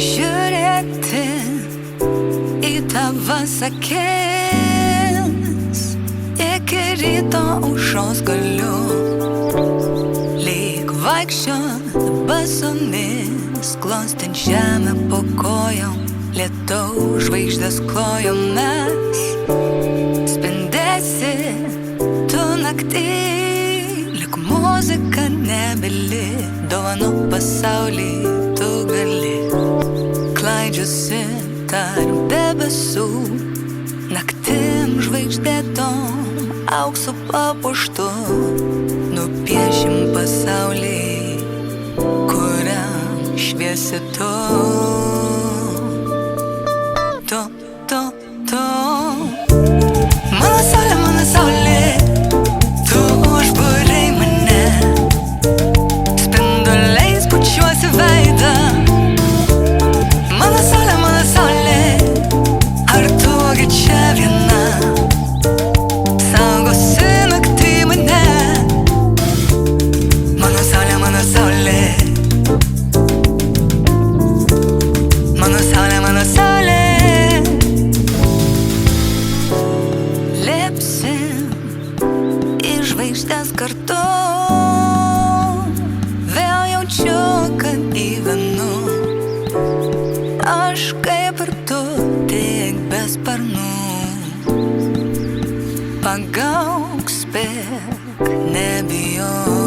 Žiūrėti į tavo akis iki ryto aušros galiu, lyg vaikščiot basomis, klostant žemę po kojom, lietaus žvaigždės klojom mes. Spindėsi tu naktį, lyg muzika nebyli, dovanų pasaulį tu gali. Klaidžiuosi tarp debesų, naktim žvaigždėtom, auksu papuoštu, nupiešim pasaulį, kuriam šviesi tu. Mano saulė, tu užbūrei mane, spinduliais pučiuosi veidą. Mano saulė, ar tu gi čia viena, saugosi naktį mane. Mano saulė, mano saulė, mano saulė, mano saulė. Lipsim į žvaigždės kartu, vėl jaučiu, kad gyvenu. Aš kaip ir tu, tik be sparnų. Pagauk, spėk, nebijok,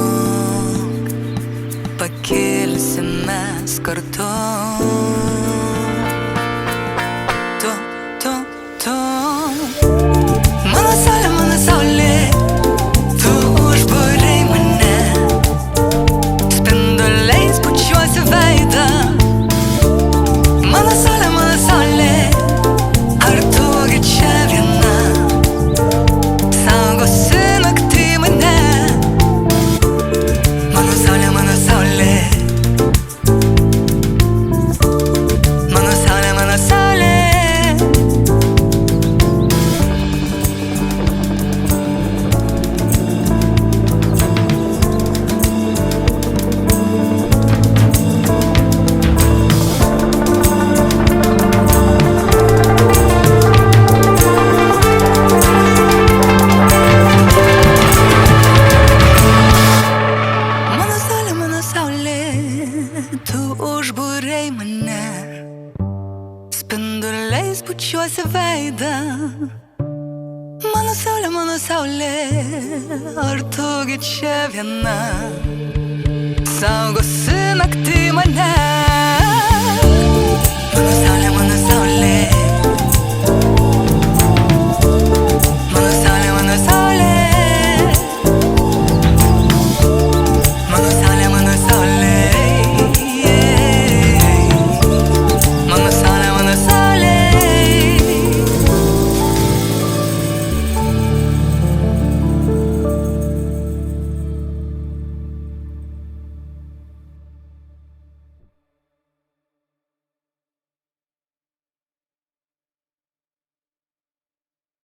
pakilsim mes kartu. Tu. Mano saulė, tu užbūrei mane, spinduliais pučiuosi veidą. Mano saulė, ar tu gi čia viena, saugosi naktį mane. Mano saulė, mano saulė, mano saulė, mano saulė. Tu užbūrei mane, spinduliais pučiuosi veidą. Mano saulė, ar tu gi čia viena, saugosi naktį mane.